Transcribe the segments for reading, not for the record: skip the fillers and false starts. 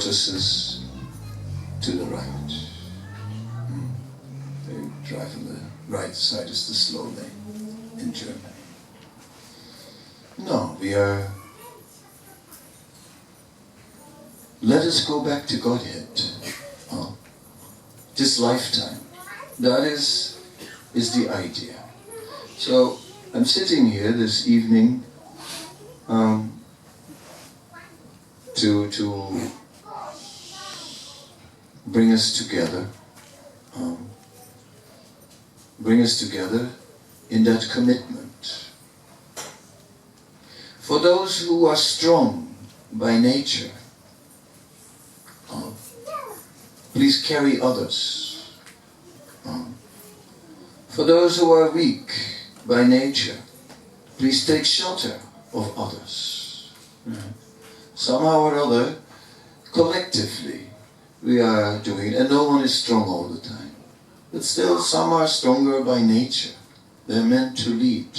tortoises to the right. They drive on the right side is the slow lane in Germany. No, let us go back to Godhead. This lifetime. That is the idea. So I'm sitting here this evening to bring us together. Bring us together in that commitment. For those who are strong by nature, please carry others. For those who are weak by nature, please take shelter of others. Somehow or other, collectively, we are doing it, and no one is strong all the time. But still, some are stronger by nature. They're meant to lead,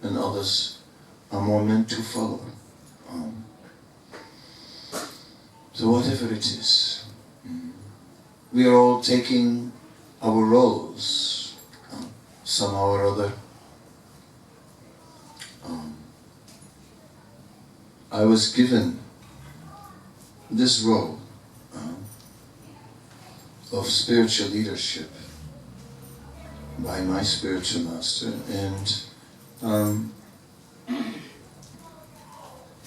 and others are more meant to follow. So whatever it is, we are all taking our roles, somehow or other. I was given this role of spiritual leadership by my spiritual master, and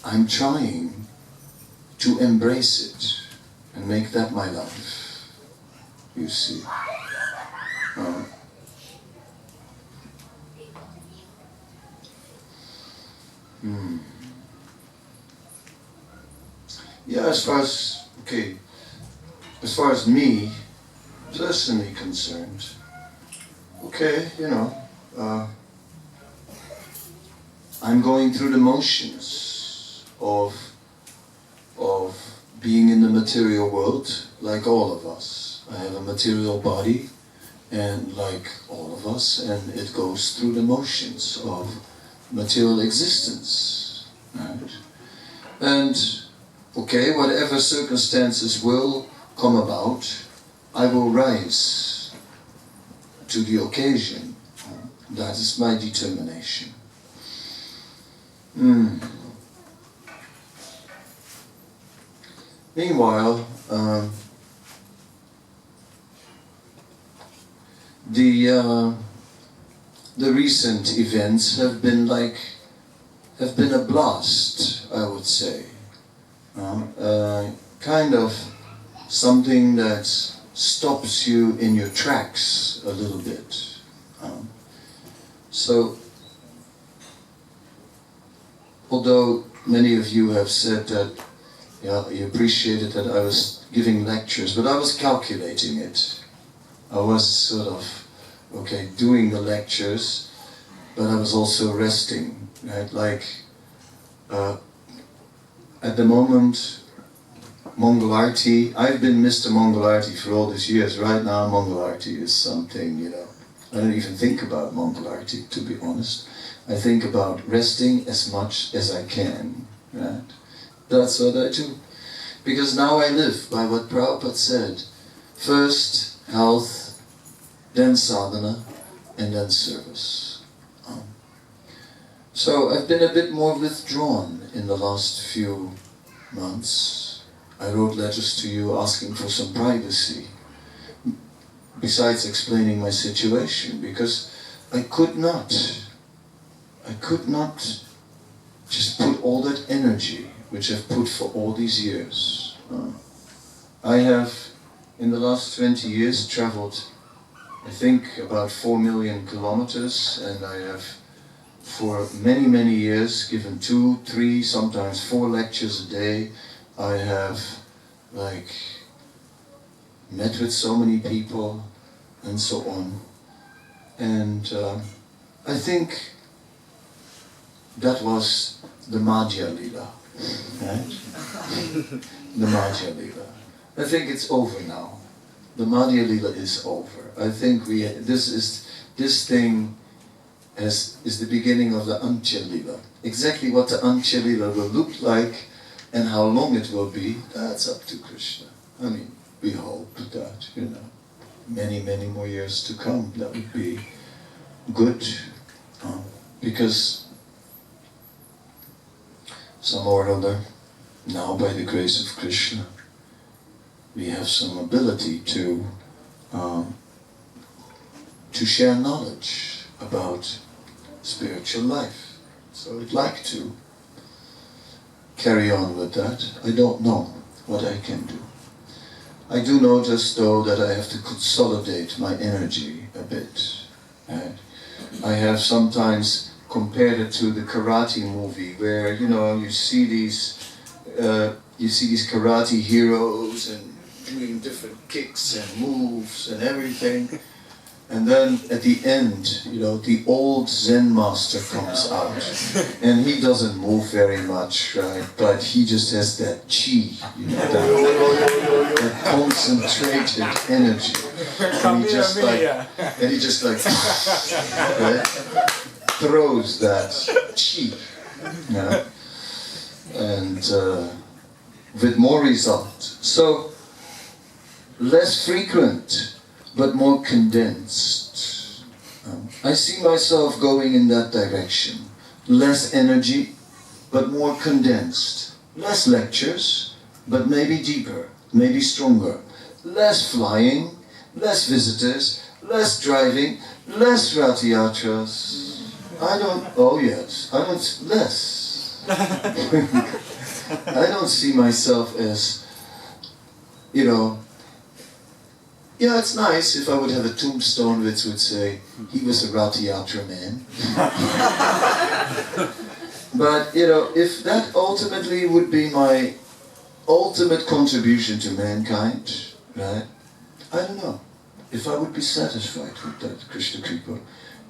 I'm trying to embrace it and make that my life, you see. Yeah, as far as me personally concerned, I'm going through the motions of being in the material world, like all of us. I have a material body, and like all of us, and it goes through the motions of material existence, right? And whatever circumstances will come about, I will rise to the occasion. That is my determination. Meanwhile, the recent events have been a blast, I would say. Kind of something that stops you in your tracks a little bit. So, although many of you have said that, you appreciated that I was giving lectures, but I was calculating it. I was sort of, doing the lectures, but I was also resting, right? Like, at the moment, Mangalarti, I've been Mr. Mangalarti for all these years. Right now, Mangalarti is something, I don't even think about Mangalarti, to be honest. I think about resting as much as I can, right? That's what I do. Because now I live by what Prabhupada said. First, health, then sadhana, and then service. So I've been a bit more withdrawn in the last few months. I wrote letters to you asking for some privacy, besides explaining my situation, because I could not just put all that energy which I've put for all these years. I have, in the last 20 years, traveled, I think, about 4 million kilometers, and I have, for many, many years, given 2, 3, sometimes 4 lectures a day. I have, met with so many people, and so on. And I think that was the Madhya Lila, right? The Madhya Lila. I think it's over now. The Madhya Lila is over. I think this thing is the beginning of the Antya Lila. Exactly what the Antya Lila will look like, And how long it will be, that's up to Krishna. I mean, we hope that, many, many more years to come, that would be good. Because some or other, now by the grace of Krishna, we have some ability to share knowledge about spiritual life. So I'd like to carry on with that. I don't know what I can do. I do know just though that I have to consolidate my energy a bit. Right? I have sometimes compared it to the karate movie where, you see these karate heroes and doing different kicks and moves and everything. And then at the end, the old Zen master comes out, and he doesn't move very much, right? But he just has that chi, that concentrated energy, and he just like right, throws that chi, and with more result. So less frequent, but more condensed. I see myself going in that direction. Less energy, but more condensed. Less lectures, but maybe deeper, maybe stronger. Less flying, less visitors, less driving, less Ratiyatras. Less. I don't see myself as, yeah, it's nice if I would have a tombstone which would say, he was a Ratiyatra man. But, if that ultimately would be my ultimate contribution to mankind, right? I don't know. If I would be satisfied with that, Krishna Kripa.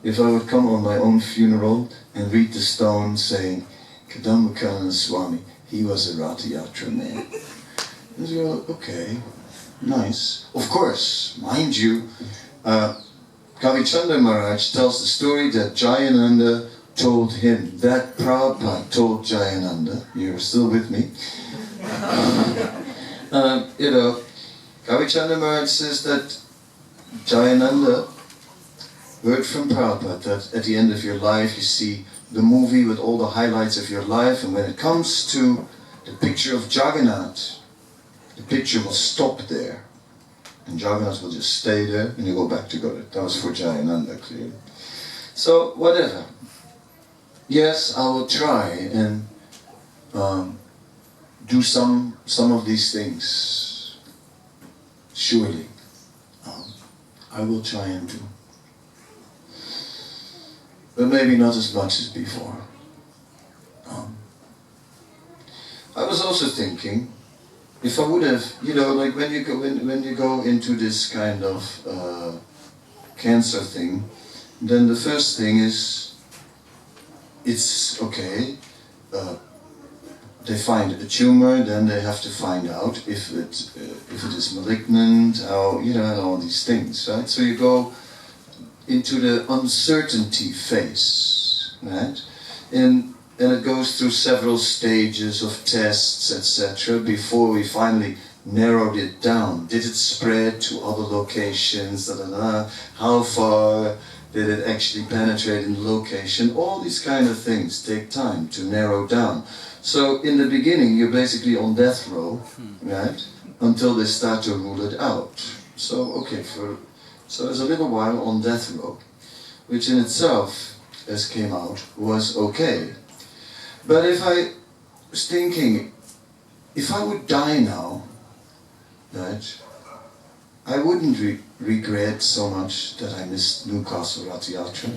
If I would come on my own funeral and read the stone saying, Kadamba Kanana Swami, he was a Ratiyatra man. And you go, okay. Nice. Of course, mind you, Kavichandra Maharaj tells the story that Jayananda told him, that Prabhupada told Jayananda, you're still with me, Kavichandra Maharaj says that Jayananda heard from Prabhupada that at the end of your life you see the movie with all the highlights of your life, and when it comes to the picture of Jagannath, the picture will stop there, and Jagannath will just stay there, and you go back to God. That was for Jayananda, clearly. So, whatever. Yes, I will try and do some of these things. Surely, I will try and do. But maybe not as much as before. I was also thinking, if I would have, like when you go into this kind of cancer thing, then the first thing is, it's okay. They find a tumor, then they have to find out if it is malignant, and all these things, right? So you go into the uncertainty phase, right? And it goes through several stages of tests, etc., before we finally narrowed it down. Did it spread to other locations? How far did it actually penetrate in the location? All these kind of things take time to narrow down. So in the beginning, you're basically on death row, right? Until they start to rule it out. So there's a little while on death row, which in itself, as came out, was okay. But if I was thinking, if I would die now, right, I wouldn't regret so much that I missed Newcastle Ratiyatra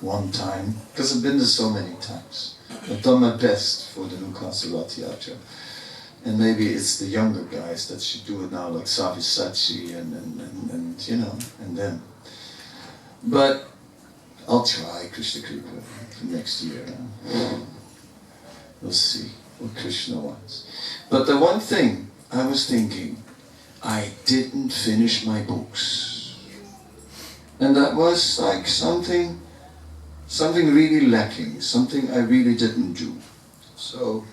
one time, because I've been there so many times. I've done my best for the Newcastle Ratiyatra. And maybe it's the younger guys that should do it now, like Savisachi and them. But I'll try Krishna Kripa for next year. We'll see what Krishna wants. But the one thing I was thinking, I didn't finish my books. And that was like something really lacking, something I really didn't do. So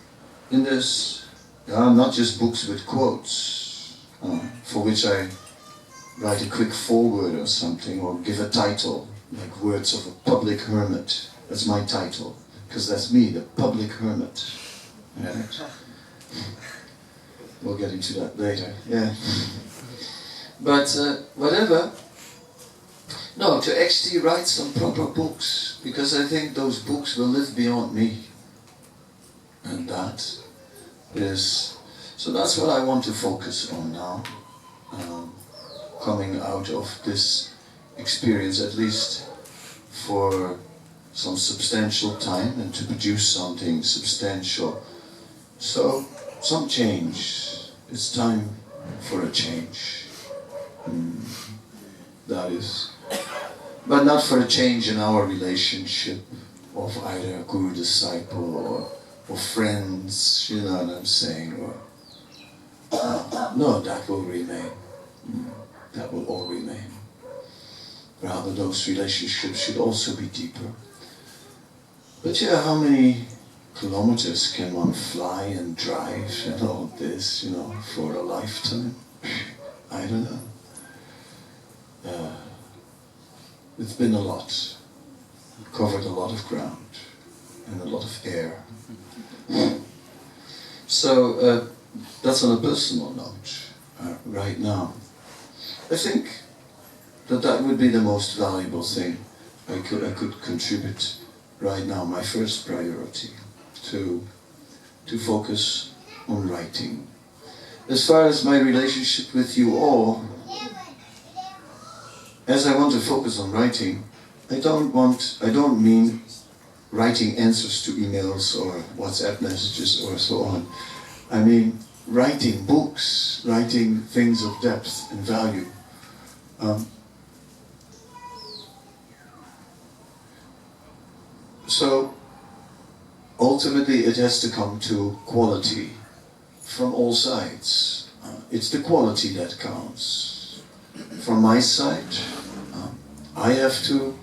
in this, not just books with quotes, for which I write a quick foreword or something, or give a title, like Words of a Public Hermit. That's my title, because that's me, the public hermit. Right? We'll get into that later, yeah. But whatever, no, to actually write some proper books, because I think those books will live beyond me. And that is, so that's what I want to focus on now, coming out of this experience, at least for some substantial time, and to produce something substantial. So, some change. It's time for a change. That is. But not for a change in our relationship of either a guru-disciple or friends, you know what I'm saying? Or, no, that will remain. That will all remain. Rather, those relationships should also be deeper. But yeah, how many kilometers can one fly and drive and all this, you know, for a lifetime? I don't know. It's been a lot. Covered a lot of ground and a lot of air. So that's on a personal note right now. I think that would be the most valuable thing I could contribute right now. My first priority, to focus on writing. As far as my relationship with you all, as I want to focus on writing, I don't mean writing answers to emails or WhatsApp messages or so on. I mean writing books, writing things of depth and value. So ultimately it has to come to quality from all sides. It's the quality that counts. From my side, I have to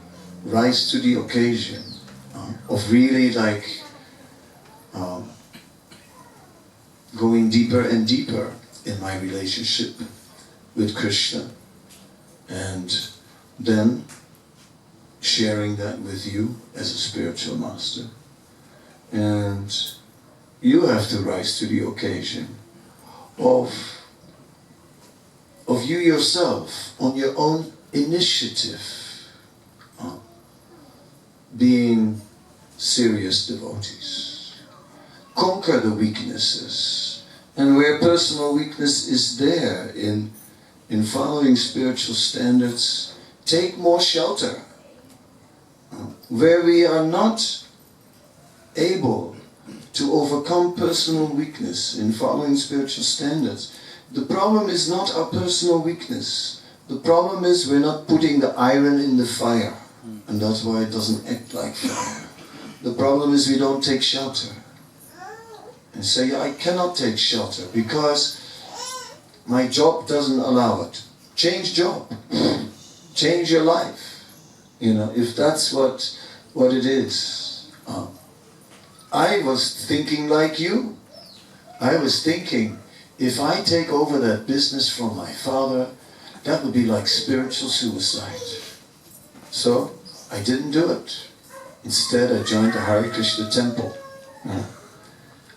rise to the occasion of really going deeper and deeper in my relationship with Krishna, and then sharing that with you as a spiritual master. And you have to rise to the occasion of you yourself, on your own initiative, being serious devotees. Conquer the weaknesses, and where personal weakness is there in following spiritual standards, take more shelter. Where we are not able to overcome personal weakness in following spiritual standards, the problem is not our personal weakness. The problem is we're not putting the iron in the fire, and that's why it doesn't act like fire. The problem is we don't take shelter. And say, I cannot take shelter because my job doesn't allow it. Change job. Change your life. You know, if that's what it is. I was thinking like you. I was thinking, if I take over that business from my father, that would be like spiritual suicide. So, I didn't do it. Instead, I joined the Hare Krishna temple.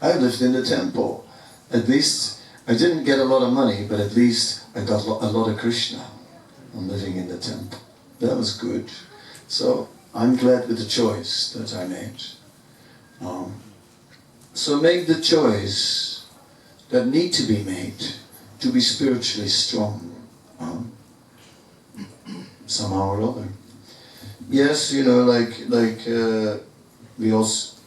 I lived in the temple. At least, I didn't get a lot of money, but at least I got a lot of Krishna. I'm living in the temple. That was good. So, I'm glad with the choice that I made. So make the choice that need to be made to be spiritually strong, somehow or other. Yes, you know, we also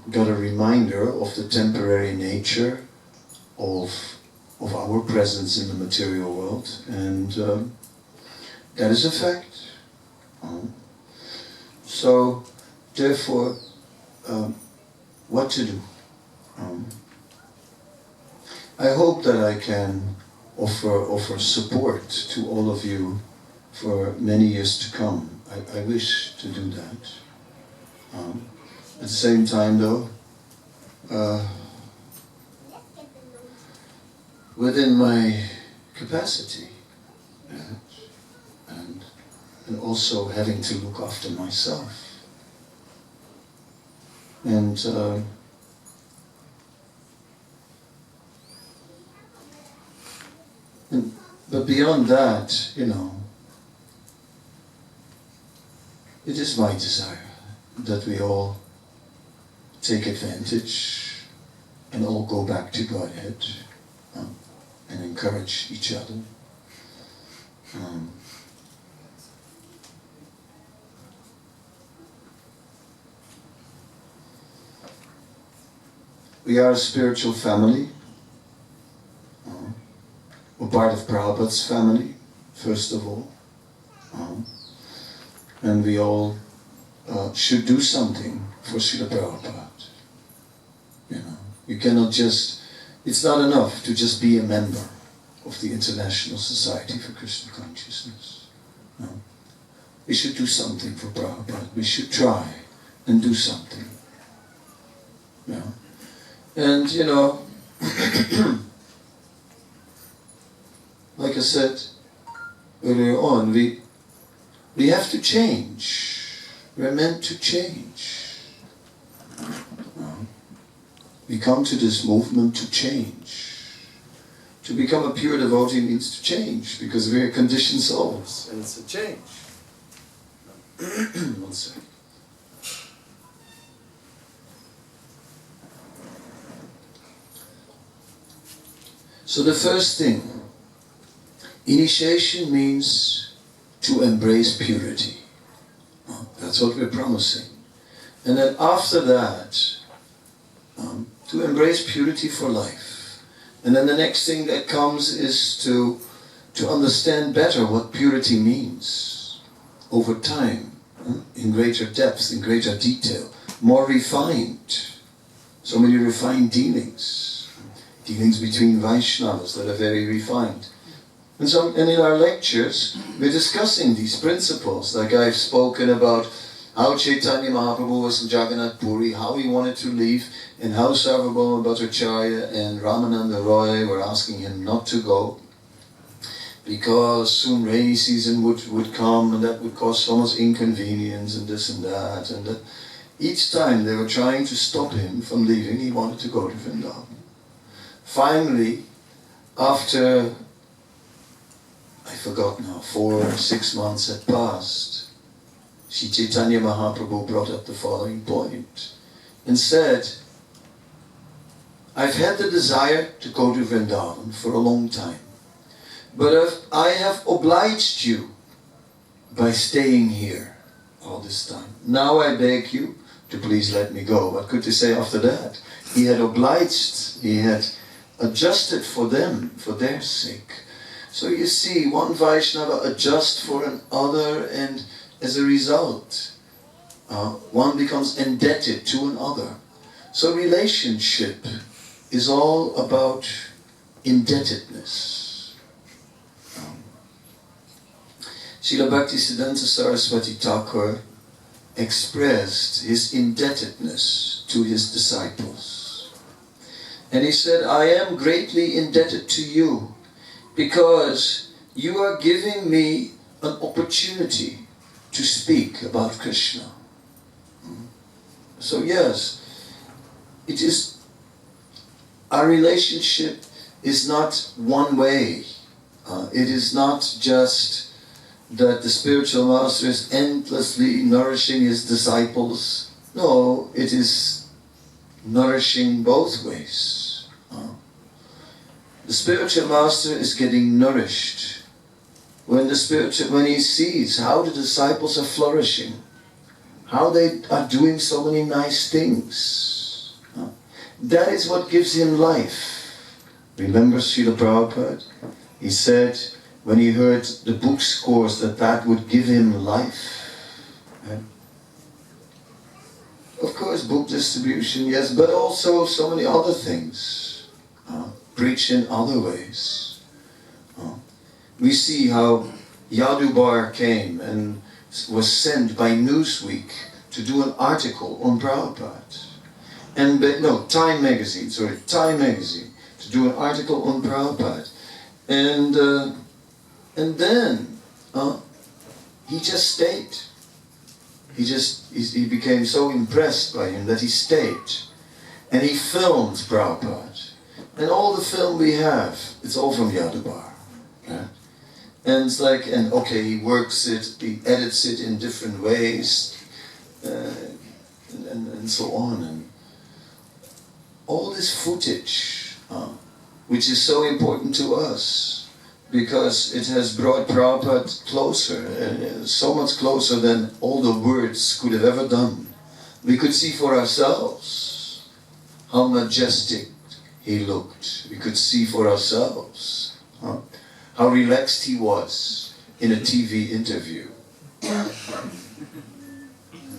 got a reminder of the temporary nature of our presence in the material world, and that is a fact. So, therefore, what to do? I hope that I can offer support to all of you for many years to come. I wish to do that. At the same time, though, within my capacity. And also having to look after myself. But beyond that, you know, it is my desire that we all take advantage and all go back to Godhead and encourage each other. We are a spiritual family. We're part of Prabhupada's family, first of all. And we all should do something for Srila Prabhupada. You know, you cannot just, it's not enough to just be a member of the International Society for Krishna Consciousness. No. We should do something for Prabhupada. We should try and do something. Yeah. And you know, like I said earlier on, we have to change. We're meant to change. We come to this movement to change. To become a pure devotee means to change, because we're conditioned souls, and it's a change. One second. So the first thing, initiation means to embrace purity. That's what we're promising. And then after that, to embrace purity for life. And then the next thing that comes is to understand better what purity means over time, in greater depth, in greater detail, more refined. So many refined dealings between Vaishnavas that are very refined. And in our lectures, we're discussing these principles, like I've spoken about how Chaitanya Mahaprabhu was in Jagannath Puri, how he wanted to leave, and how Sarvabhauma Bhattacharya and Ramananda Roy were asking him not to go, because soon rainy season would come, and that would cause so much inconvenience, and this and that, and that. Each time they were trying to stop him from leaving, he wanted to go to Vrindavan. Finally, after, I forgot now, 4 or 6 months had passed, Sri Chaitanya Mahaprabhu brought up the following point and said, I've had the desire to go to Vrindavan for a long time, but I have obliged you by staying here all this time. Now I beg you to please let me go. What could you say after that? He had obliged, he had adjusted for them, for their sake. So you see, one Vaishnava adjusts for another, and as a result, one becomes indebted to another. So relationship is all about indebtedness. Srila Bhaktisiddhanta Saraswati Thakur expressed his indebtedness to his disciples. And he said, I am greatly indebted to you because you are giving me an opportunity to speak about Krishna. So yes, it is, our relationship is not one way. It is not just that the spiritual master is endlessly nourishing his disciples. No, it is nourishing both ways. The spiritual master is getting nourished when he sees how the disciples are flourishing, how they are doing so many nice things. That is what gives him life. Remember Srila Prabhupada? He said when he heard the book scores that would give him life. Of course, book distribution, yes, but also so many other things. Preach in other ways. We see how Yadubar came and was sent by Newsweek to do an article on Prabhupada. And Time magazine, to do an article on Prabhupada. And then he just stayed. He became so impressed by him that he stayed. And he filmed Prabhupada. And all the film we have, it's all from Yadubar. Right? And it's like, and okay, he works it, he edits it in different ways, and so on. And all this footage, which is so important to us, because it has brought Prabhupada closer, so much closer than all the words could have ever done. We could see for ourselves how majestic he looked. We could see for ourselves how relaxed he was in a TV interview.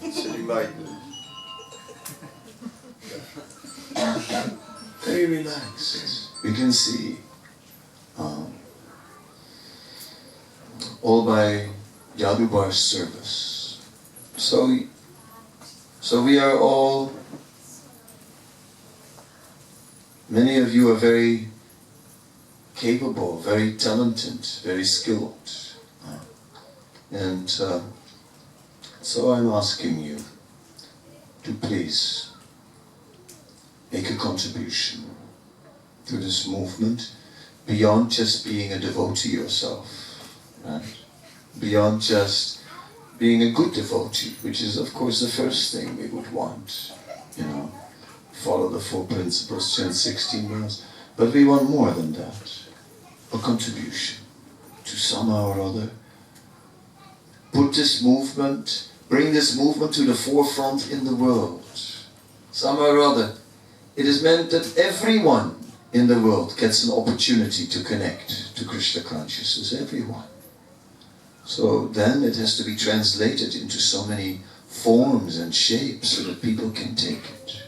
Sitting like this. Very relaxed. We can see. All by Yadubar's service. So we are all, many of you are very capable, very talented, very skilled. And so I'm asking you to please make a contribution to this movement beyond just being a devotee yourself. Right? Beyond just being a good devotee, which is of course the first thing we would want, follow the 4 principles, chant 16 miles, but we want more than that, a contribution to somehow or other, put this movement, bring this movement to the forefront in the world, somehow or other. It is meant that everyone in the world gets an opportunity to connect to Krishna consciousness, everyone. So then it has to be translated into so many forms and shapes so that people can take it.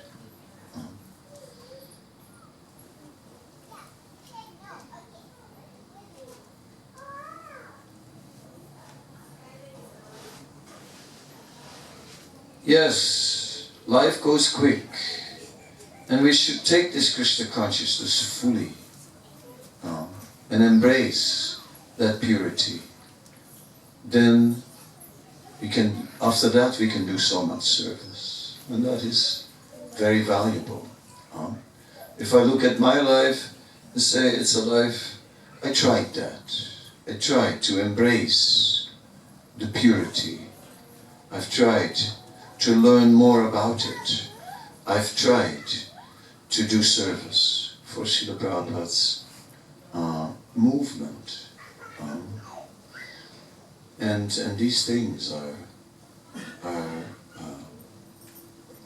Yes, life goes quick, and we should take this Krishna consciousness fully and embrace that purity. Then after that we can do so much service, and that is very valuable. If I look at my life and say it's a life, I tried that. I tried to embrace the purity. I've tried to learn more about it. I've tried to do service for Srila Prabhupada's movement. And these things are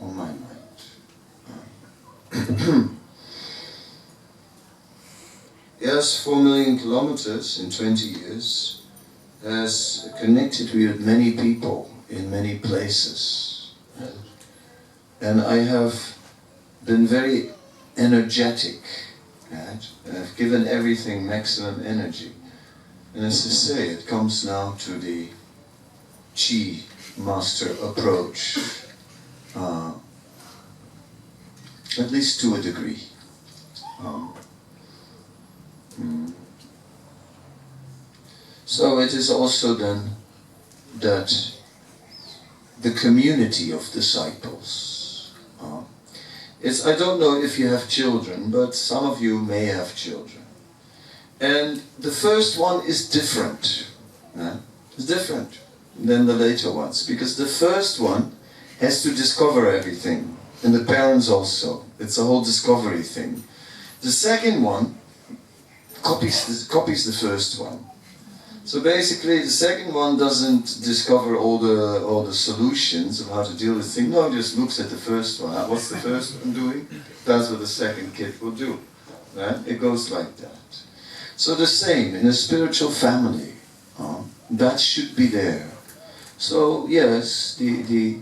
on my mind. Yes, 4 million kilometers in 20 years has connected me with many people in many places. And I have been very energetic, right? And I've given everything maximum energy. And as I say, it comes now to the Chi master approach, at least to a degree. So it is also then that the community of disciples. I don't know if you have children, but some of you may have children. And the first one is different. It's different than the later ones, because the first one has to discover everything, and the parents also. It's a whole discovery thing. The second one copies the first one. So basically, the second one doesn't discover all the solutions of how to deal with things. No, just looks at the first one. What's the first one doing? That's what the second kid will do. Right? It goes like that. So the same in a spiritual family. That should be there. So yes, the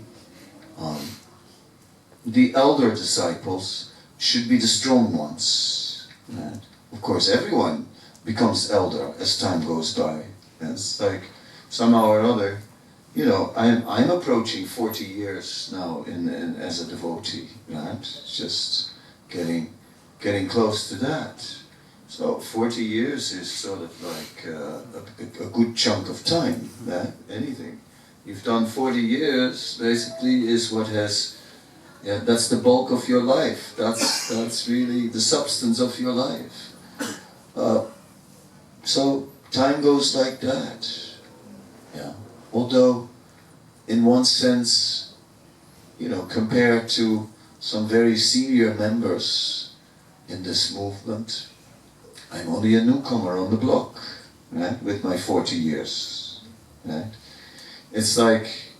elder disciples should be the strong ones. Right? Of course, everyone becomes elder as time goes by. It's like somehow or other, I'm approaching 40 years now as a devotee, right? Just getting getting close to that. So 40 years is sort of like a good chunk of time, anything. You've done 40 years, basically, is what has, that's the bulk of your life. That's really the substance of your life. So time goes like that. Yeah. Although, in one sense, compared to some very senior members in this movement, I'm only a newcomer on the block, right? With my 40 years, right? It's like,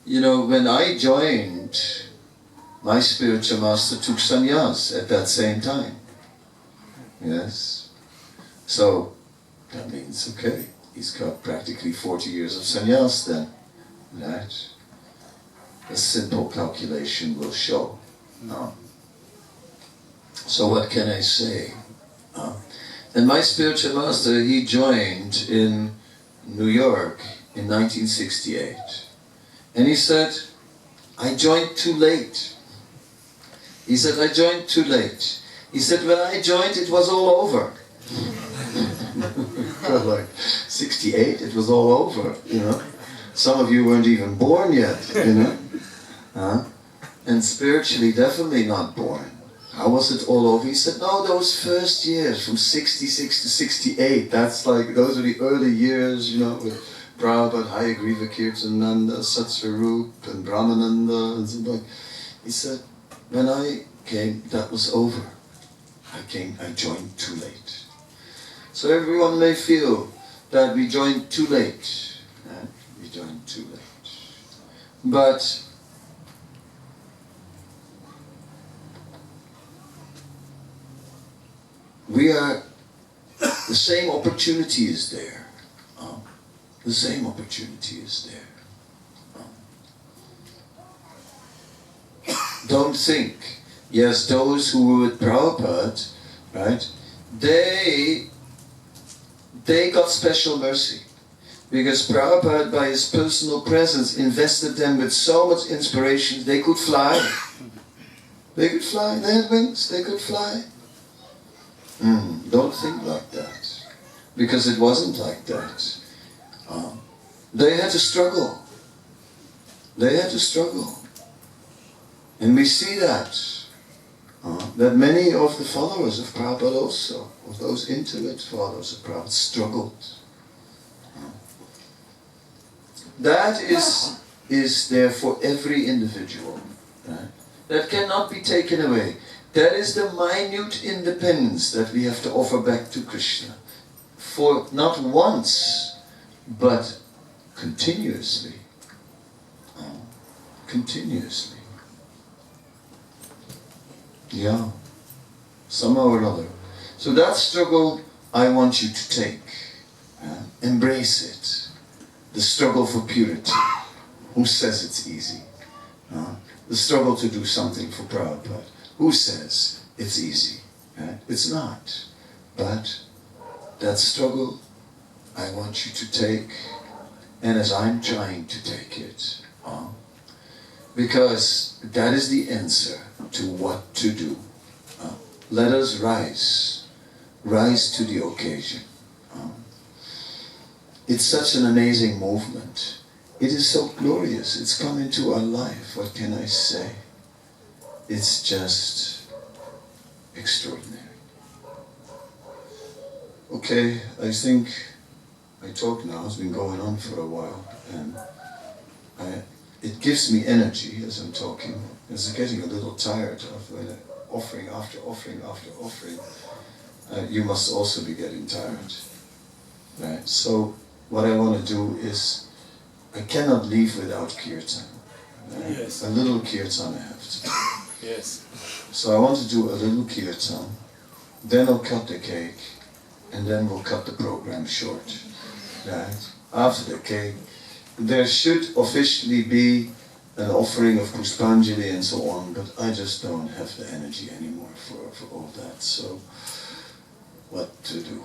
when I joined, my spiritual master took sannyas at that same time. Yes. So, that means, okay, he's got practically 40 years of sannyas then, right? A simple calculation will show. So what can I say? And my spiritual master, he joined in New York in 1968. And he said, I joined too late. He said, I joined too late. He said, when I joined, it was all over. Like 68, it was all over, Some of you weren't even born yet, And spiritually, definitely not born. How was it all over? He said, no, those first years, from 66 to 68, that's like, those are the early years, with Prabhupada, Hayagriva Kirtananda, Satsvarup, and Brahmananda, and something like. He said, when I came, that was over. I joined too late. So everyone may feel that we joined too late. We joined too late. But the same opportunity is there. The same opportunity is there. Don't think, yes, those who were with Prabhupada, right, they got special mercy. Because Prabhupada, by his personal presence, invested them with so much inspiration, they could fly. They could fly, they had wings, they could fly. Don't think like that, because it wasn't like that. They had to struggle. They had to struggle. And we see that many of the followers of Prabhupada also, of those intimate followers of Prabhupada, struggled. That is there for every individual. Right? That cannot be taken away. That is the minute independence that we have to offer back to Krishna. For not once, but continuously. Continuously. Yeah. Somehow or other. So that struggle I want you to take. Embrace it. The struggle for purity. Who says it's easy? The struggle to do something for Prabhupada. Who says it's easy? It's not. But that struggle I want you to take, and as I'm trying to take it, because that is the answer to what to do. Let us rise to the occasion. It's such an amazing movement. It is so glorious. It's come into our life. What can I say? It's just extraordinary. Okay, I think I talk now. It's been going on for a while, and it gives me energy as I'm talking. As I'm getting a little tired of offering after offering after offering. You must also be getting tired, right? So what I want to do is, I cannot leave without kirtan. Yes. A little kirtan I have to do. Yes. So I want to do a little kirtan, then I'll cut the cake, and then we'll cut the program short. Right? After the cake, there should officially be an offering of Pushpanjali and so on, but I just don't have the energy anymore for all that. So, what to do?